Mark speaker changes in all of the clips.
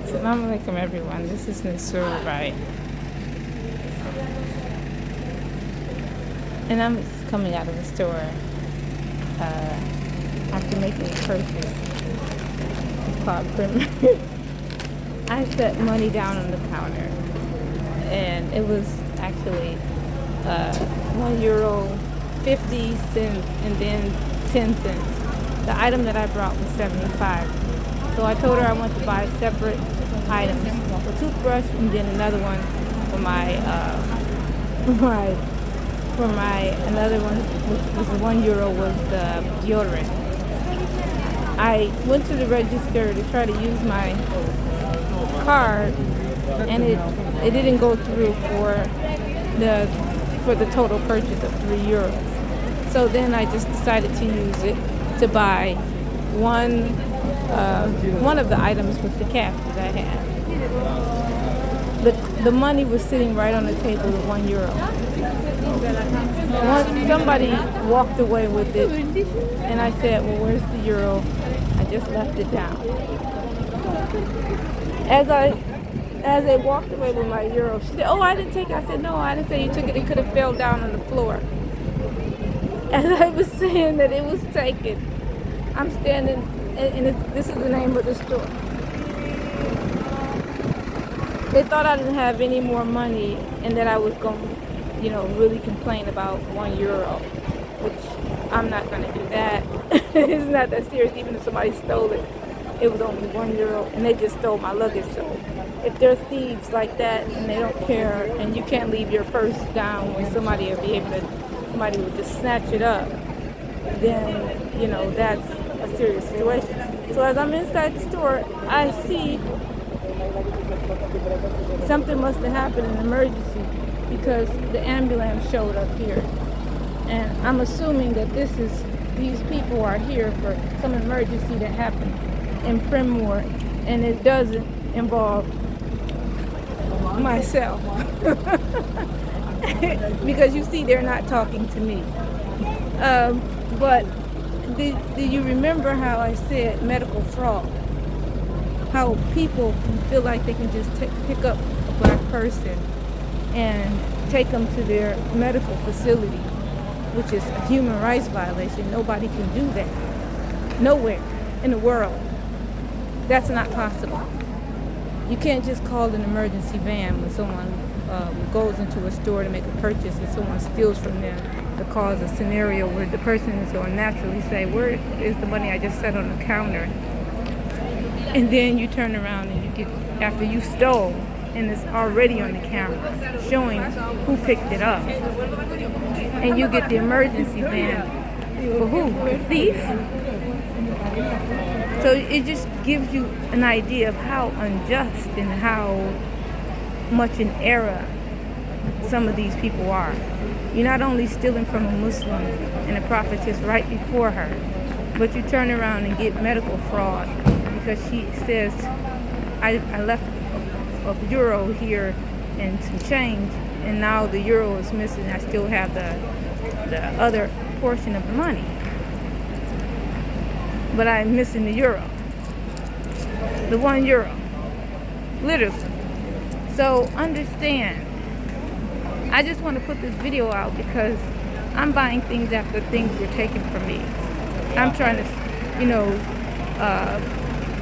Speaker 1: Assalamu alaikum everyone, this is Nasur, right? And I'm just coming out of the store after making a purchase. It's called Primer. I set money down on the counter and it was actually €1, 50 cents, and then 10 cents. The item that I brought was 75. So I told her I want to buy separate items, a toothbrush and then another one for my another one, which was €1, was the deodorant. I went to the register to try to use my card, and it didn't go through for the total purchase of €3. So then I just decided to use it to buy one of the items with the cash that I had. The money was sitting right on the table at €1. Somebody walked away with it, and I said, well, where's the euro? I just left it down. As I walked away with my euro, she said, oh, I didn't take it. I said, no, I didn't say you took it. It could have fell down on the floor. As I was saying that it was taken, I'm standing, and this is the name of the store. They thought I didn't have any more money and that I was going to, really complain about €1, which I'm not going to do that. It's not that serious. Even if somebody stole it, it was only €1 and they just stole my luggage. So if there's thieves like that and they don't care and you can't leave your purse down when somebody will just snatch it up, then, that's a serious situation. So as I'm inside the store, I see something must have happened, an emergency, because the ambulance showed up here. And I'm assuming that these people are here for some emergency that happened in Primor, and it doesn't involve myself. Because you see, they're not talking to me. But do you remember how I said medical fraud? How people can feel like they can just pick up a black person and take them to their medical facility, which is a human rights violation. Nobody can do that. Nowhere in the world. That's not possible. You can't just call an emergency van when someone goes into a store to make a purchase and someone steals from them to cause a scenario where the person is going to naturally say, where is the money I just set on the counter? And then you turn around and you get, after you stole, and it's already on the camera showing who picked it up. And you get the emergency van for who? The thief? So it just gives you an idea of how unjust and how much in error some of these people are. You're not only stealing from a Muslim and a prophetess right before her, but you turn around and get medical fraud because she says, I left a euro here and some change, and now the euro is missing. I still have the other portion of the money, but I'm missing the euro, the €1, literally. So understand, I just want to put this video out because I'm buying things after things were taken from me. I'm trying to,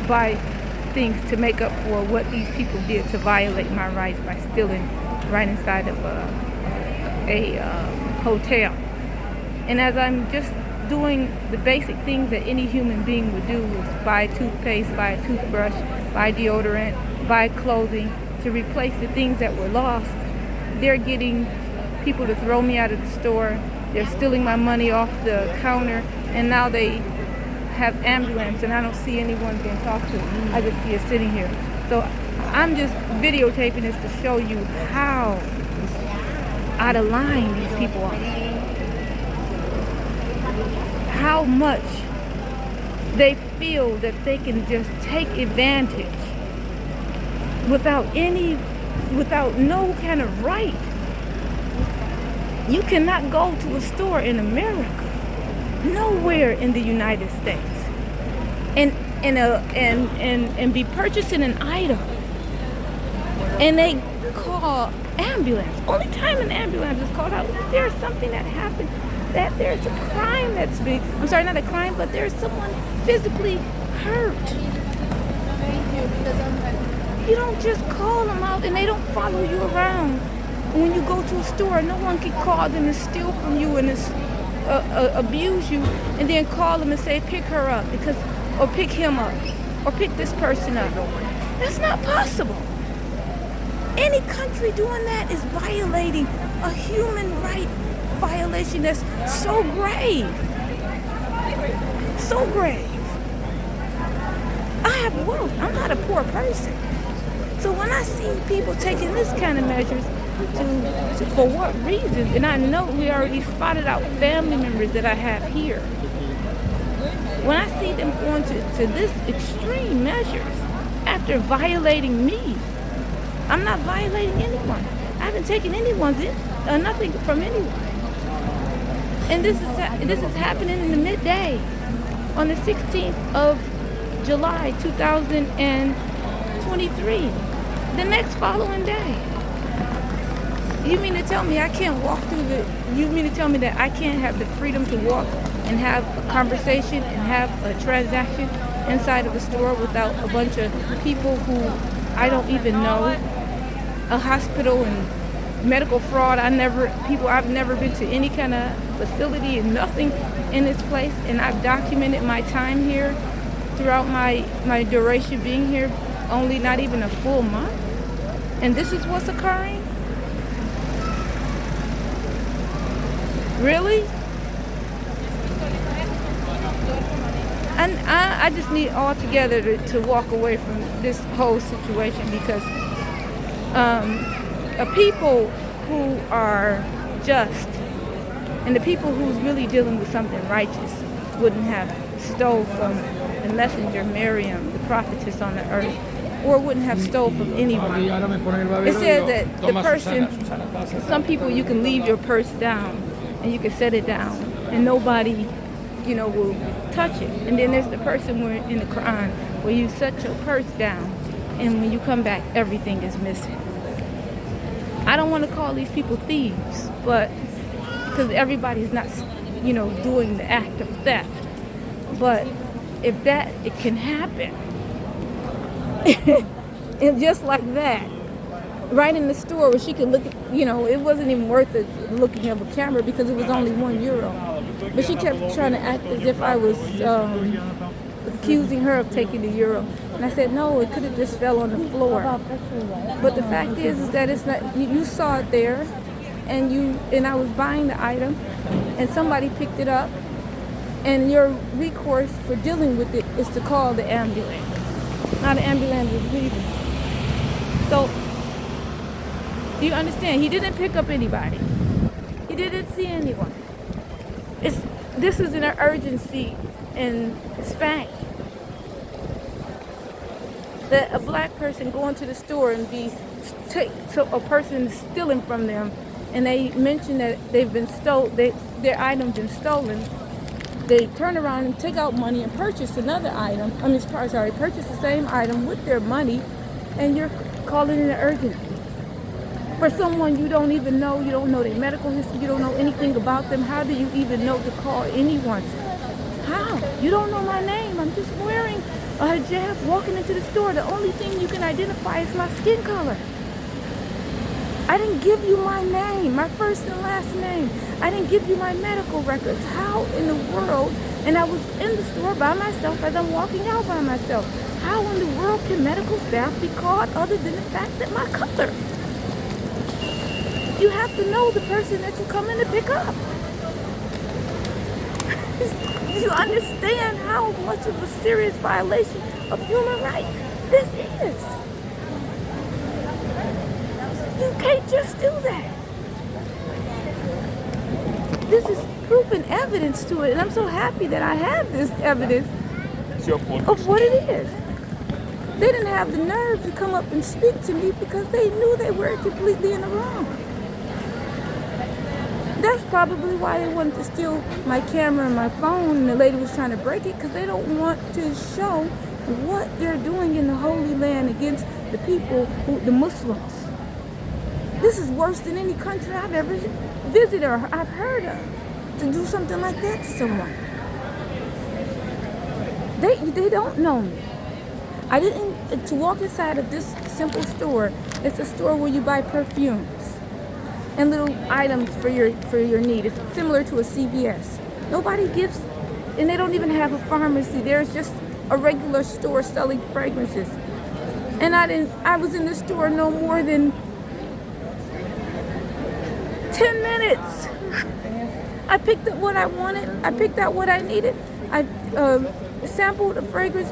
Speaker 1: buy things to make up for what these people did to violate my rights by stealing right inside of a hotel. And as I'm just doing the basic things that any human being would do, is buy toothpaste, buy a toothbrush, buy deodorant, buy clothing to replace the things that were lost, they're getting people to throw me out of the store. They're stealing my money off the counter, and now they have ambulance, and I don't see anyone being talked to. I just see it sitting here. So I'm just videotaping this to show you how out of line these people are. How much they feel that they can just take advantage without no kind of right. You cannot go to a store in America nowhere in the United States, and be purchasing an item, and they call ambulance. Only time an ambulance is called out if there's something that happened, that there's a crime that's been, I'm sorry, not a crime, but there's someone physically hurt. You don't just call them out and they don't follow you around. When you go to a store, no one can call them and steal from you and abuse you, and then call them and say, pick her up, or pick him up, or pick this person up. That's not possible. Any country doing that is violating a human right violation that's so grave. So grave. I have wealth. I'm not a poor person. So when I see people taking this kind of measures, for what reasons, and I know we already spotted out family members that I have here. When I see them going to this extreme measures after violating me, I'm not violating anyone. I haven't taken nothing from anyone. And this is happening in the midday on the 16th of July 2023, the next following day. You mean to tell me I can't walk you mean to tell me that I can't have the freedom to walk and have a conversation and have a transaction inside of a store without a bunch of people who I don't even know? A hospital and medical fraud. I've never been to any kind of facility and nothing in this place, and I've documented my time here throughout my duration being here, only not even a full month, and this is what's occurring? Really? And I just need altogether to walk away from this whole situation, because people who are just and the people who's really dealing with something righteous wouldn't have stole from the messenger Miriam, the prophetess on the earth, or wouldn't have stole from anyone. It says that the person, some people you can leave your purse down and you can set it down and nobody, will touch it. And then there's the person where in the Quran where you set your purse down and when you come back everything is missing. I don't want to call these people thieves, but because everybody's not, doing the act of theft. But if it can happen, and just like that, right in the store where she could look, it wasn't even worth it looking of a camera because it was only €1. But she kept trying to act as if I was accusing her of taking the euro. And I said, no, it could have just fell on the floor. But the fact is that it's not, you saw it there, and I was buying the item, and somebody picked it up, and your recourse for dealing with it is to call the ambulance. Now the ambulance is leaving. So, do you understand? He didn't pick up anybody. He didn't see anyone. This is an urgency in Spain. That a black person going to the store and a person stealing from them, and they mention that they've been their item been stolen. They turn around and take out money and purchase another item. Purchase the same item with their money, and you're calling it an urgency. For someone you don't even know, you don't know their medical history, you don't know anything about them. How do you even know to call anyone? How? You don't know my name. I'm just wearing a hijab, walking into the store. The only thing you can identify is my skin color. I didn't give you my name, my first and last name. I didn't give you my medical records. How in the world? And I was in the store by myself as I'm walking out by myself. How in the world can medical staff be called other than the fact that my color? You have to know the person that you're coming to pick up. Do you understand how much of a serious violation of human rights this is? You can't just do that. This is proof and evidence to it, and I'm so happy that I have this evidence of what it is. They didn't have the nerve to come up and speak to me because they knew they were completely in the wrong. That's probably why they wanted to steal my camera and my phone, and the lady was trying to break it, because they don't want to show what they're doing in the Holy Land against the people, the Muslims. This is worse than any country I've ever visited or I've heard of, to do something like that to someone. They don't know me. I didn't, to walk inside of this simple store. It's a store where you buy perfumes and little items for your need. It's similar to a CVS. Nobody gives, and they don't even have a pharmacy. There's just a regular store selling fragrances. And I was in the store no more than 10 minutes. I picked up what I wanted. I picked out what I needed. I sampled a fragrance.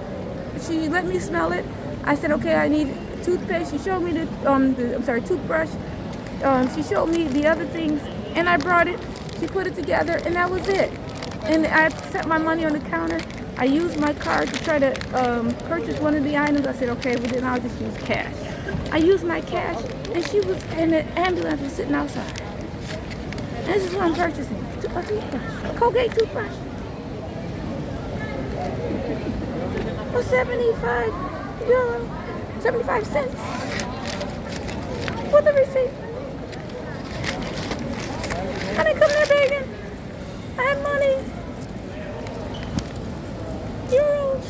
Speaker 1: She let me smell it. I said, okay, I need toothpaste. She showed me the toothbrush. She showed me the other things, and I brought it. She put it together, and that was it. And I set my money on the counter. I used my card to try to purchase one of the items. I said, okay, well then I'll just use cash. I used my cash, and the ambulance was sitting outside. And this is what I'm purchasing: a toothbrush, a Colgate toothbrush. For 75 euro, 75 cents. With a receipt. I didn't come there begging. I had money. Euros.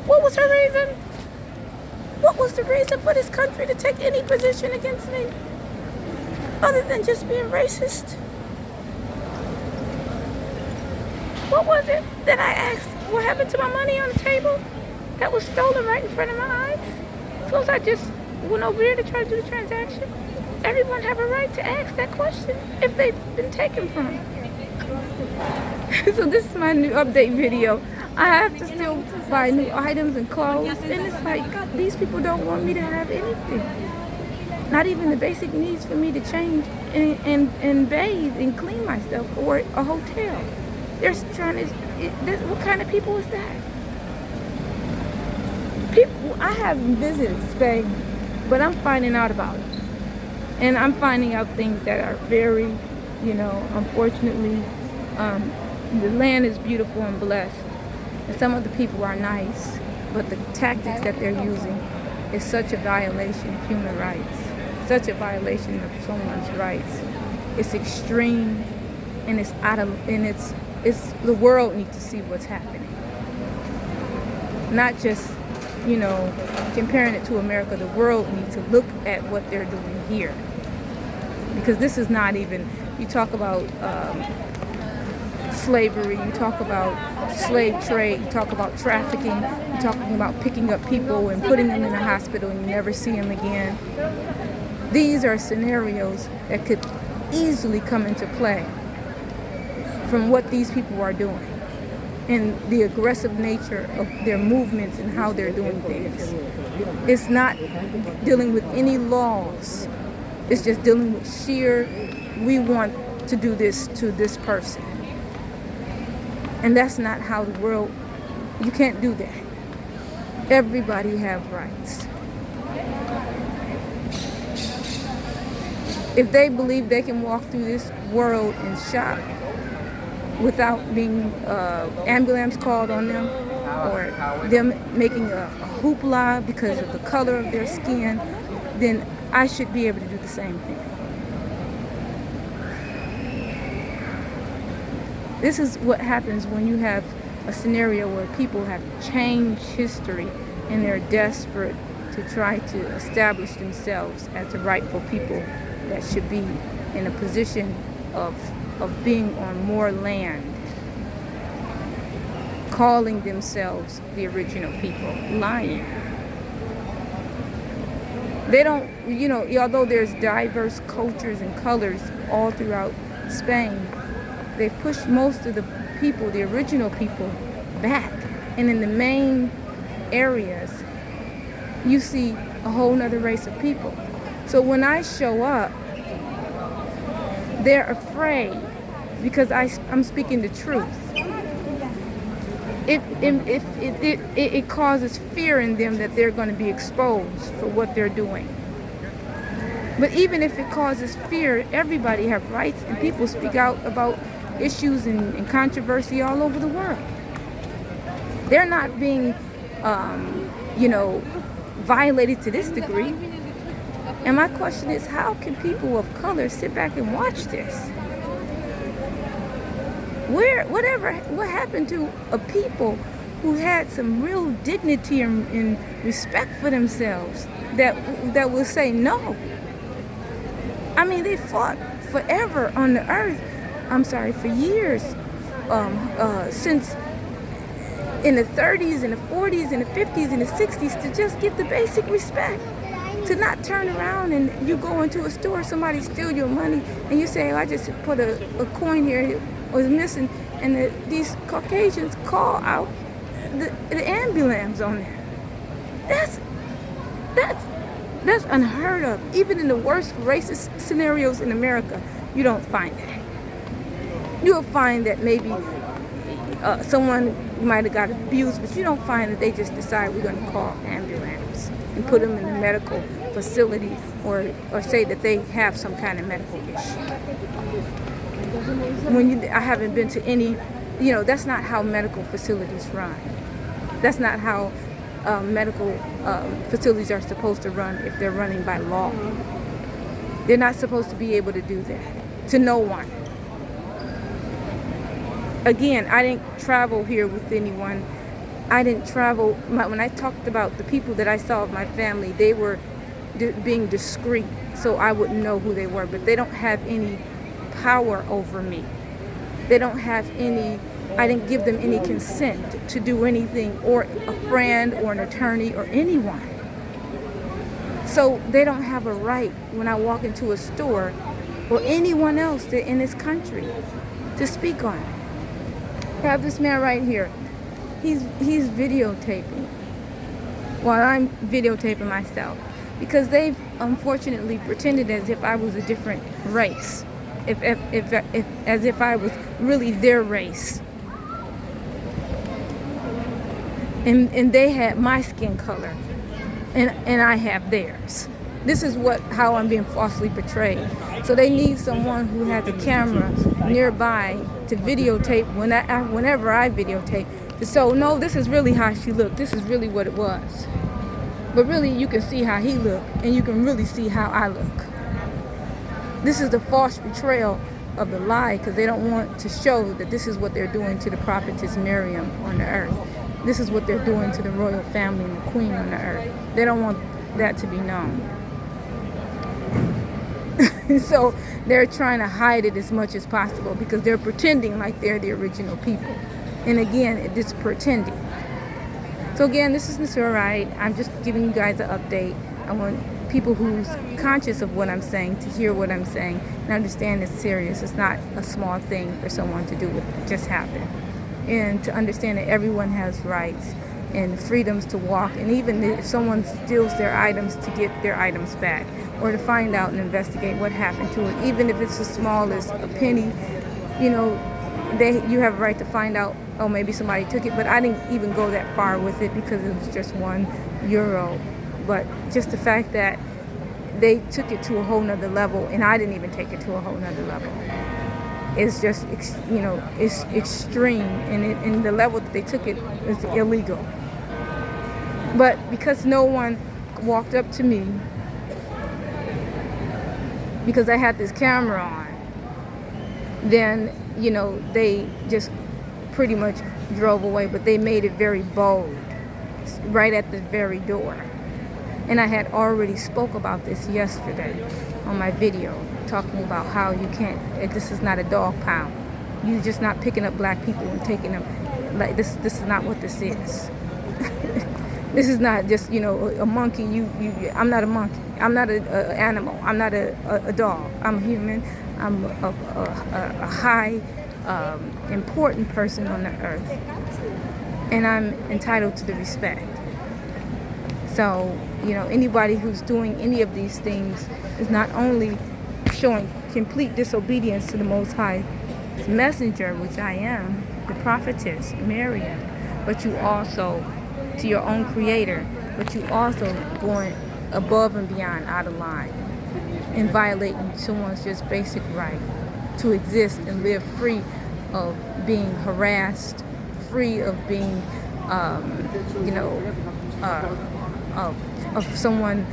Speaker 1: What was her reason? What was the reason for this country to take any position against me? Other than just being racist? What was it that I asked? What happened to my money on the table that was stolen right in front of my eyes? Suppose I just went over there to try to do the transaction. Everyone have a right to ask that question if they've been taken from. So this is my new update video. I have to still buy new items and clothes, and it's like these people don't want me to have anything. Not even the basic needs for me to change and bathe and clean myself, or a hotel. They're trying to, what kind of people is that? People, I haven't visited Spain, but I'm finding out about it. And I'm finding out things that are very, unfortunately, the land is beautiful and blessed. And some of the people are nice, but the tactics that they're using is such a violation of human rights, such a violation of someone's rights. It's extreme, and it's the world needs to see what's happening. Not just, comparing it to America. The world needs to look at what they're doing here. Because this is not even, you talk about slavery, you talk about slave trade, you talk about trafficking, you're talking about picking up people and putting them in a hospital and you never see them again. These are scenarios that could easily come into play from what these people are doing and the aggressive nature of their movements and how they're doing things. It's not dealing with any laws. It's just dealing with sheer, we want to do this to this person. And that's not how the world, you can't do that. Everybody have rights. If they believe they can walk through this world and shop without being ambulance called on them, or them making a hoopla because of the color of their skin, then I should be able to do the same thing. This is what happens when you have a scenario where people have changed history and they're desperate to try to establish themselves as the rightful people that should be in a position of being on more land, calling themselves the original people, lying. They don't, although there's diverse cultures and colors all throughout Spain, they've pushed most of the people, the original people, back. And in the main areas, you see a whole nother race of people. So when I show up, they're afraid because I'm speaking the truth. It causes fear in them that they're going to be exposed for what they're doing. But even if it causes fear, everybody have rights, and people speak out about issues and controversy all over the world. They're not being, violated to this degree. And my question is, how can people of color sit back and watch this? What happened to a people who had some real dignity and respect for themselves that will say no? I mean, they fought forever on the earth. For years, since in the 30s and the 40s and the 50s and the 60s, to just get the basic respect. To not turn around and you go into a store, somebody steal your money, and you say, oh, I just put a coin here, it was missing, and these Caucasians call out the ambulance on there. That's unheard of. Even in the worst racist scenarios in America, you don't find that. You'll find that maybe someone might have got abused, but you don't find that they just decide we're going to call ambulance and put them in the medical facility or say that they have some kind of medical issue. I haven't been to any, that's not how medical facilities run. That's not how medical facilities are supposed to run if they're running by law. They're not supposed to be able to do that to no one. Again, I didn't travel here with anyone. I didn't travel. When I talked about the people that I saw of my family, they were being discreet, so I wouldn't know who they were. But they don't have any power over me. They don't have any. I didn't give them any consent to do anything, or a friend or an attorney or anyone. So they don't have a right when I walk into a store or anyone else in this country to speak on it. I have this man right here. He's videotaping while I'm videotaping myself, because they've unfortunately pretended as if I was a different race, as if I was really their race, and they had my skin color, and I have theirs. This is how I'm being falsely portrayed. So they need someone who has a camera nearby to videotape whenever I videotape. So no, this is really how she looked. This is really what it was. But really, you can see how he looked, and you can really see how I look. This is the false portrayal of the lie, because they don't want to show that this is what they're doing to the prophetess Miriam on the earth. This is what they're doing to the royal family and the queen on the earth. They don't want that to be known. So they're trying to hide it as much as possible, because they're pretending like they're the original people. And again, it's pretending. So again, this is Mr. Right. I'm just giving you guys an update. I want people who's conscious of what I'm saying to hear what I'm saying and understand it's serious. It's not a small thing for someone to do. It just happened. And to understand that everyone has rights and freedoms to walk, and even if someone steals their items, to get their items back, or to find out and investigate what happened to it, even if it's as small as a penny. You have a right to find out, oh, maybe somebody took it, but I didn't even go that far with it because it was just €1. But just the fact that they took it to a whole nother level, and I didn't even take it to a whole nother level. It's just, it's extreme, and the level that they took it is illegal. But because no one walked up to me, because I had this camera on, then, they just pretty much drove away. But they made it very bold, right at the very door. And I had already spoke about this yesterday on my video, talking about how you can't, this is not a dog pound. You're just not picking up black people and taking them, like this is not what this is. This is not just, a monkey. I'm not a monkey. I'm not an animal. I'm not a dog. I'm human. I'm a high, important person on the earth. And I'm entitled to the respect. So, anybody who's doing any of these things is not only showing complete disobedience to the Most High messenger, which I am, the prophetess Miriam, but you also to your own creator, but you also going above and beyond, out of line. and violating someone's just basic right to exist and live free of being harassed, free of being, you know, of someone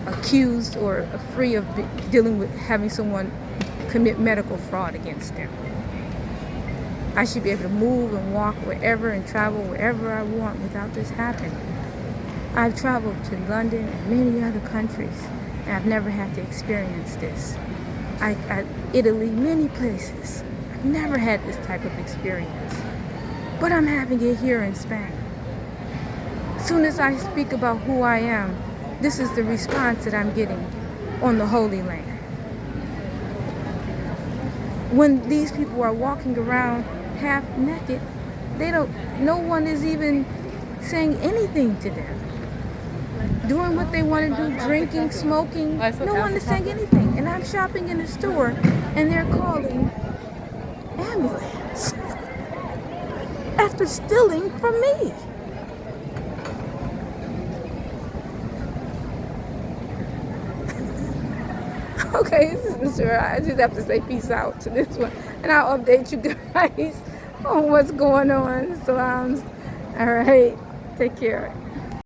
Speaker 1: accused, or free of dealing with having someone commit medical fraud against them. I should be able to move and walk wherever and travel wherever I want without this happening. I've traveled to London and many other countries, and I've never had to experience this. Italy, many places. I've never had this type of experience. But I'm having it here in Spain. As soon as I speak about who I am, this is the response that I'm getting on the Holy Land. When these people are walking around half naked, no one is even saying anything to them. Doing what they want to do, drinking, smoking, no one is saying anything. And I'm shopping in a store and they're calling ambulance after stealing from me. Okay, this is Mr. I just have to say peace out to this one. And I'll update you guys on what's going on. So, all right, take care.